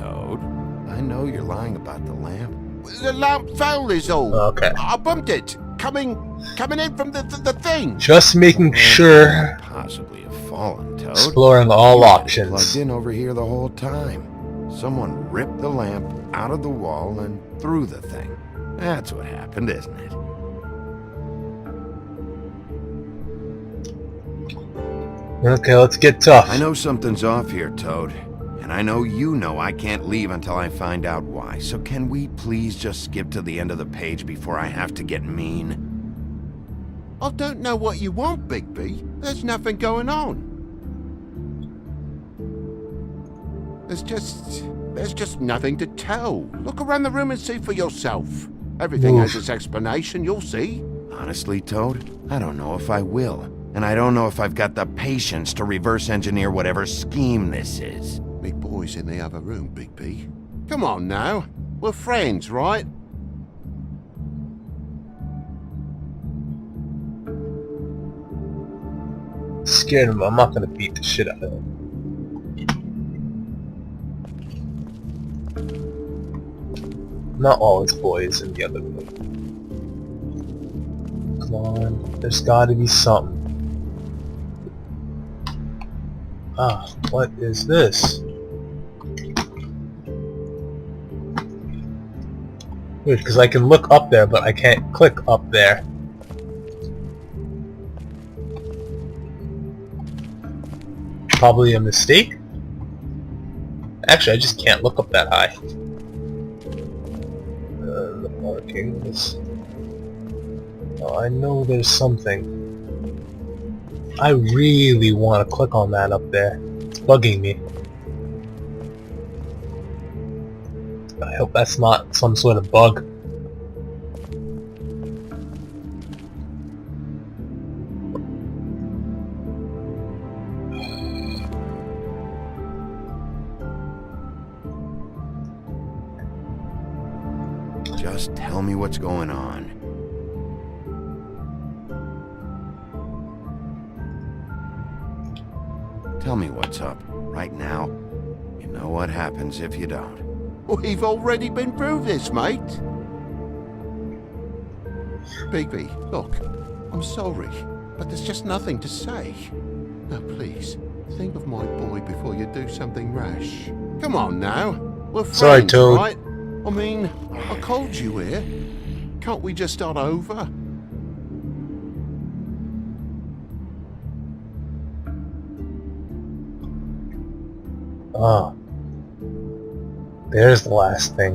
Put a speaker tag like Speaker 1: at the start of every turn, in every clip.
Speaker 1: Toad. I know you're lying about the lamp.
Speaker 2: The lamp fell is all.
Speaker 3: Okay.
Speaker 2: I bumped it. Coming in from the thing.
Speaker 3: Just making
Speaker 1: The lamp
Speaker 3: sure.
Speaker 1: couldn't possibly have fallen, Toad.
Speaker 3: Exploring all
Speaker 1: Plugged
Speaker 3: options.
Speaker 1: in over here the whole time. Someone ripped the lamp out of the wall and threw the thing. That's what happened, isn't it?
Speaker 3: Okay, let's get tough.
Speaker 1: I know something's off here, Toad. And I know you know I can't leave until I find out why. So can we please just skip to the end of the page before I have to get mean?
Speaker 2: I don't know what you want, Bigby. There's nothing going on. There's just nothing to tell. Look around the room and see for yourself. Everything has its explanation, you'll see.
Speaker 1: Honestly, Toad, I don't know if I will. And I don't know if I've got the patience to reverse engineer whatever scheme this is.
Speaker 2: Me boy's in the other room, Bigby. Come on now. We're friends, right?
Speaker 3: Scared him. I'm not gonna beat the shit out of him. Not all his boys in the other room. Come on, there's gotta be something. Ah, what is this? Weird, because I can look up there, but I can't click up there. Probably a mistake? Actually, I just can't look up that high. The markings. Oh, I know there's something. I really want to click on that up there. It's bugging me. I hope that's not some sort of bug.
Speaker 1: Just tell me what's going on. Tell me what's up, right now. You know what happens if you don't.
Speaker 2: We've already been through this, mate. Bigby, look, I'm sorry, but there's just nothing to say. Now please, think of my boy before you do something rash. Come on now, we're friends,
Speaker 3: Sorry, Toad.
Speaker 2: right? I mean, I called you here. Can't we just start over?
Speaker 3: Ah. There's the last thing.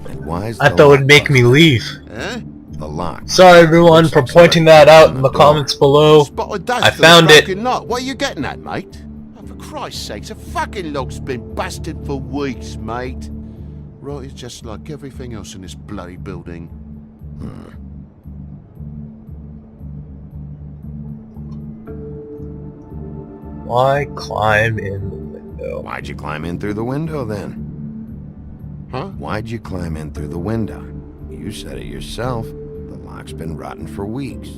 Speaker 1: And why is
Speaker 3: I
Speaker 1: the
Speaker 3: thought it would
Speaker 1: lock
Speaker 3: make me
Speaker 1: busted?
Speaker 3: leave.
Speaker 2: Eh?
Speaker 1: The lock.
Speaker 3: Sorry everyone
Speaker 1: Looks
Speaker 3: for
Speaker 1: like
Speaker 3: pointing
Speaker 1: somebody
Speaker 3: that out
Speaker 1: opened
Speaker 3: in
Speaker 1: the
Speaker 3: the
Speaker 1: door.
Speaker 3: comments below.
Speaker 2: Spotted dust
Speaker 3: I
Speaker 2: to the
Speaker 3: found it.
Speaker 2: broken lock. What are you getting at, mate? Oh, for Christ's sakes, the fucking lock's been busted for weeks, mate. Right, it's just like everything else in this bloody building.
Speaker 3: Why climb in the window?
Speaker 1: Why'd you climb in through the window then?
Speaker 2: Huh?
Speaker 1: Why'd you climb in through the window? You said it yourself. The lock's been rotten for weeks.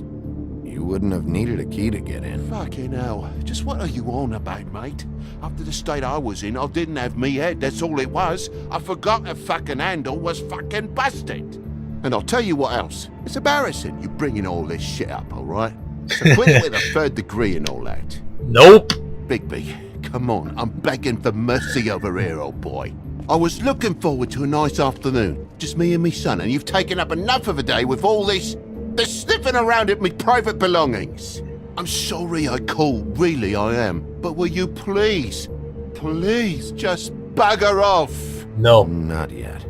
Speaker 1: You wouldn't have needed a key to get in.
Speaker 2: Fucking hell. Just what are you on about, mate? After the state I was in, I didn't have me head, that's all it was. I forgot the fucking handle was fucking busted. And I'll tell you what else. It's embarrassing you bringing all this shit up, alright? So quit it with a third degree and all that.
Speaker 3: Nope.
Speaker 2: Bigby, come on, I'm begging for mercy over here, old boy. I was looking forward to a nice afternoon, just me and me son, and you've taken up enough of a day with all this sniffing around at me private belongings. I'm sorry I called, really I am, but will you please just bugger off?
Speaker 3: No.
Speaker 1: Not yet.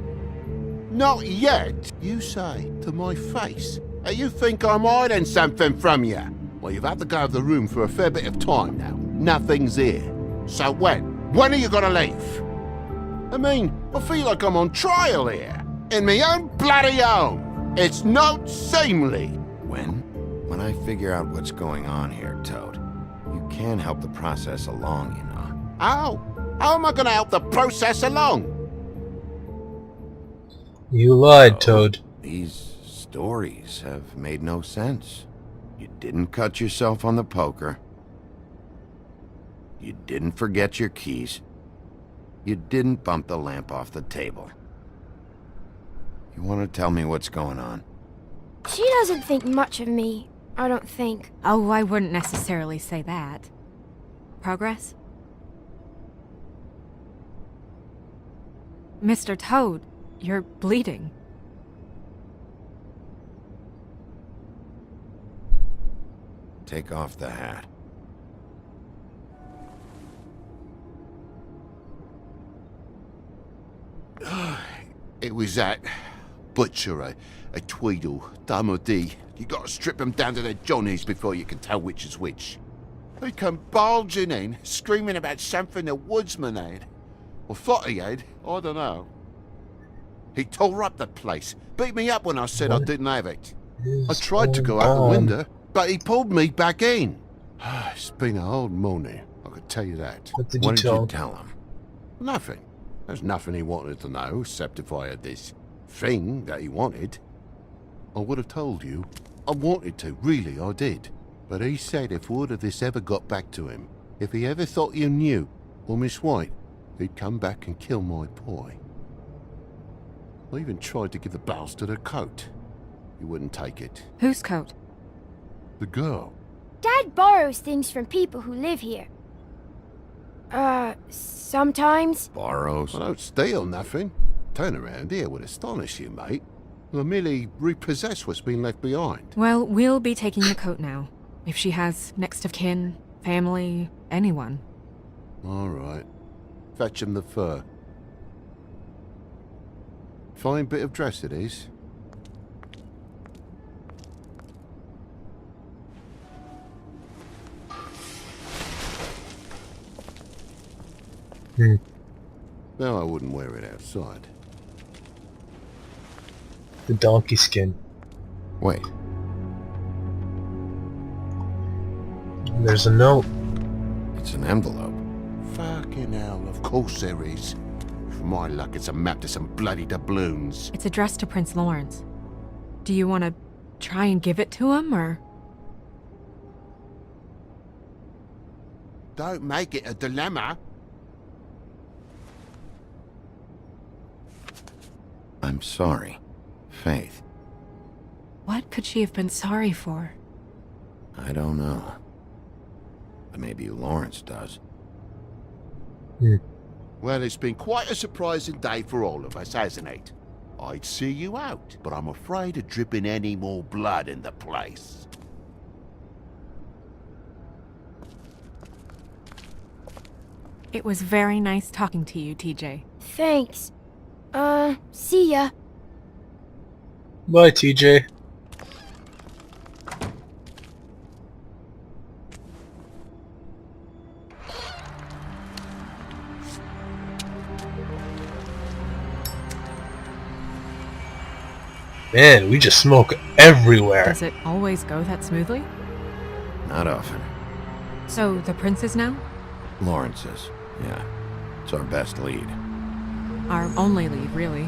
Speaker 2: Not yet, you say, to my face. You think I'm hiding something from you? Well, you've had to go out of the room for a fair bit of time now. Nothing's here. So when? When are you gonna leave? I mean, I feel like I'm on trial here. In my own bloody home. It's not seemly.
Speaker 1: When? When I figure out what's going on here, Toad. You can help the process along, you know.
Speaker 2: How? How am I gonna help the process along?
Speaker 3: You lied, Toad.
Speaker 1: These stories have made no sense. You didn't cut yourself on the poker. You didn't forget your keys. You didn't bump the lamp off the table. You want to tell me what's going on?
Speaker 4: She doesn't think much of me, I don't think.
Speaker 5: Oh, I wouldn't necessarily say that. Progress? Mr. Toad, you're bleeding.
Speaker 1: Take off the hat.
Speaker 2: It was that butcher, a Tweedle, Dumody. You gotta strip them down to their johnnies before you can tell which is which. He come bulging in, screaming about something the woodsman had. Or thought he had, I don't know. He tore up the place, beat me up when I said I didn't have it. I tried to go out the window, but he pulled me back in. It's been a hard morning, I could tell you that.
Speaker 3: What did
Speaker 1: What
Speaker 3: you
Speaker 1: did
Speaker 3: tell
Speaker 1: you
Speaker 3: him?
Speaker 1: tell him?
Speaker 2: Nothing. There's nothing he wanted to know, except if I had this thing that he wanted. I would have told you. I wanted to, really, I did. But he said if word of this ever got back to him, if he ever thought you knew, or Miss White, he'd come back and kill my boy. I even tried to give the bastard a coat. He wouldn't take it.
Speaker 5: Whose coat?
Speaker 2: The girl.
Speaker 4: Dad borrows things from people who live here. Sometimes.
Speaker 1: Borrows?
Speaker 2: I don't steal nothing. Turn around here would astonish you, mate. I merely repossess what's been left behind.
Speaker 5: Well, we'll be taking the coat now. If she has next of kin, family, anyone.
Speaker 2: All right. Fetch him the fur. Fine bit of dress it is. No, I wouldn't wear it outside.
Speaker 3: The donkey skin.
Speaker 1: Wait,
Speaker 3: There's a note.
Speaker 1: it's an envelope.
Speaker 2: Fucking hell, of course there is. For my luck, it's a map to some bloody doubloons.
Speaker 5: It's addressed to Prince Lawrence. Do you want to try and give it to him, or...?
Speaker 2: Don't make it a dilemma.
Speaker 1: I'm sorry. Faith,
Speaker 5: What could she have been sorry for?
Speaker 1: I don't know. But maybe Lawrence does.
Speaker 2: Well, it's been quite a surprising day for all of us, hasn't it? I'd see you out, but I'm afraid of dripping any more blood in the place.
Speaker 5: It was very nice talking to you, TJ.
Speaker 4: Thanks. See ya.
Speaker 3: Bye, TJ. Man, we just smoke everywhere.
Speaker 5: Does it always go that smoothly?
Speaker 1: Not often.
Speaker 5: So, the princes now?
Speaker 1: Lawrence's, yeah. It's our best lead.
Speaker 5: Our only lead, really.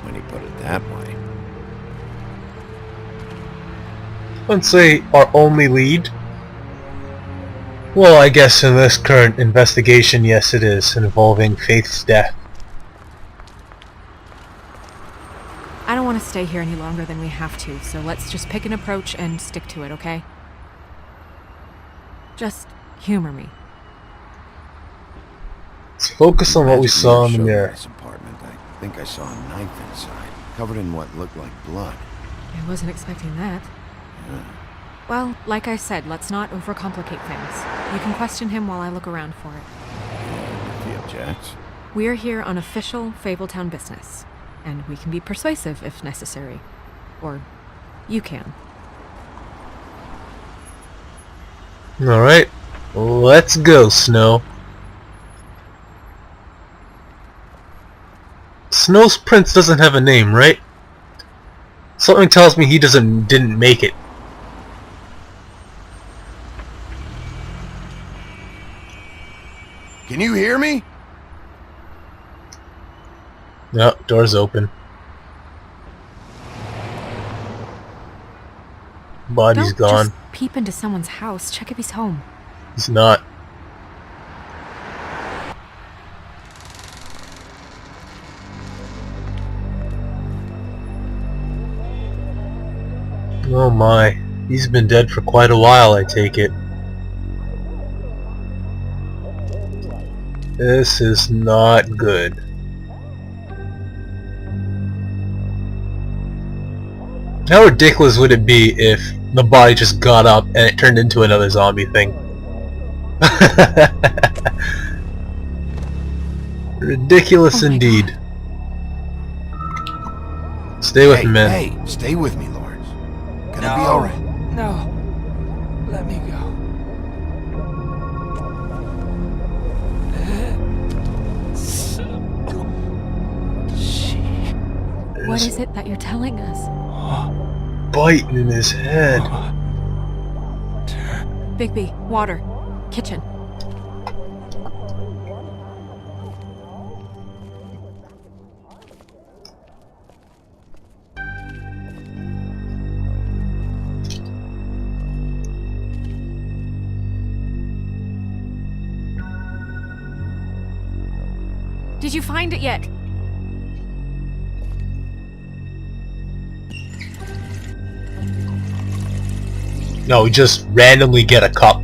Speaker 1: When you put it that way.
Speaker 3: Let's say our only lead. Well, I guess in this current investigation, yes it is, involving Faith's death.
Speaker 5: I don't want to stay here any longer than we have to, so let's just pick an approach and stick to it, okay? Just humor me.
Speaker 3: Let's focus on what we
Speaker 1: Magic
Speaker 3: saw in the
Speaker 1: showed me
Speaker 3: mirror.
Speaker 1: This apartment. I think I saw a knife inside, covered in what looked like blood.
Speaker 5: I wasn't expecting that.
Speaker 1: Yeah.
Speaker 5: Well, like I said, let's not overcomplicate things. You can question him while I look around for it.
Speaker 1: And if he objects,
Speaker 5: We're here on official Fabletown business, and we can be persuasive if necessary. Or you can.
Speaker 3: Alright, let's go, Snow. Snow's prince doesn't have a name, right? Something tells me he didn't make it.
Speaker 1: can you hear me?
Speaker 3: No, door's open. Body's
Speaker 5: Don't
Speaker 3: gone.
Speaker 5: just peep into someone's house. Check if he's home.
Speaker 3: He's not. my. He's been dead for quite a while, I take it. This is not good. How ridiculous would it be if the body just got up and it turned into another zombie thing? Ridiculous indeed. Stay with me, man.
Speaker 1: Hey, stay with me, Lawrence. Gonna be alright.
Speaker 6: No. Let me go.
Speaker 5: What is it that you're telling us?
Speaker 3: Biting in his head.
Speaker 5: Bigby, water, kitchen. Did you find it yet?
Speaker 3: No, we just randomly get a cup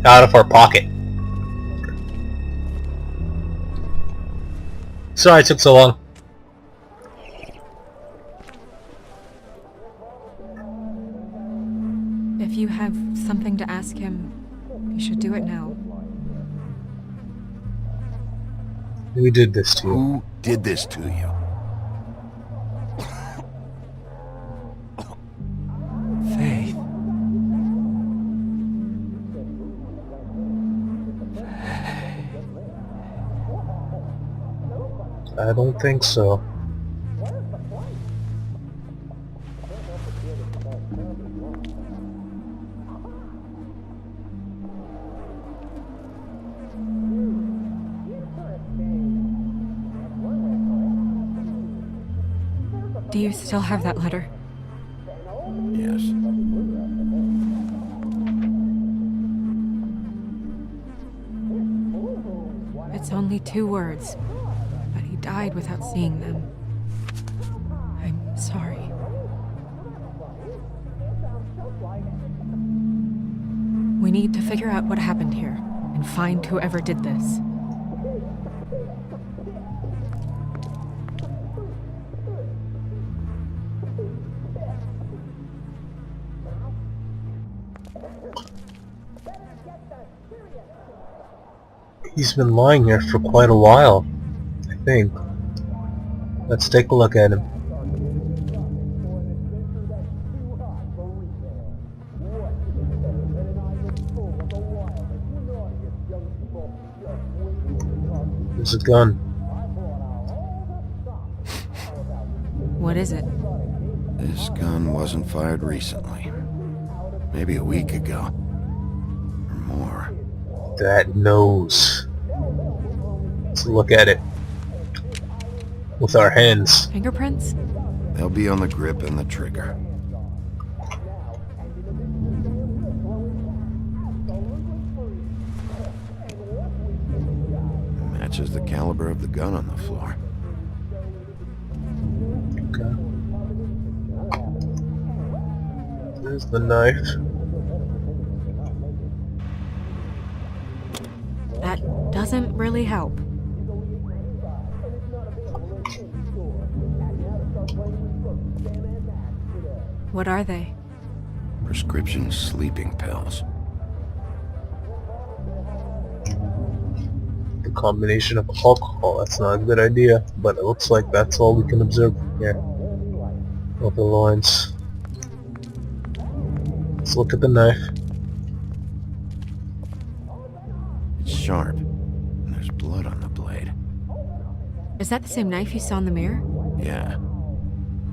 Speaker 3: out of our pocket. Sorry it took so long.
Speaker 5: If you have something to ask him, you should do it now.
Speaker 3: Who did this to you?
Speaker 1: Who did this to you?
Speaker 6: Faith.
Speaker 3: I don't think so.
Speaker 5: Do you still have that letter?
Speaker 1: Yes.
Speaker 5: It's only 2 words, but he died without seeing them. I'm sorry. We need to figure out what happened here and find whoever did this.
Speaker 3: He's been lying here for quite a while, I think. Let's take a look at him. There's a gun.
Speaker 5: What is it?
Speaker 1: This gun wasn't fired recently. Maybe a week ago. Or more.
Speaker 3: That nose. Let's look at it. With our hands.
Speaker 5: Fingerprints?
Speaker 1: They'll be on the grip and the trigger. Matches the caliber of the gun on the floor.
Speaker 3: Okay. There's the knife.
Speaker 5: That doesn't really help. What are they?
Speaker 1: Prescription sleeping pills.
Speaker 3: The combination of alcohol, that's not a good idea, but it looks like that's all we can observe from here. Of the lines. Let's look at the knife.
Speaker 1: It's sharp. And there's blood on the blade.
Speaker 5: Is that the same knife you saw in the mirror?
Speaker 1: Yeah.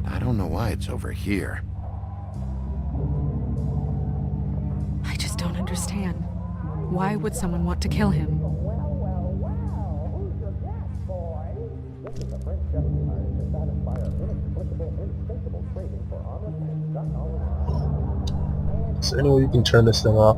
Speaker 1: I don't know why it's over here.
Speaker 5: I just don't understand. Why would someone want to kill him?
Speaker 3: Is there any way you can turn this thing off?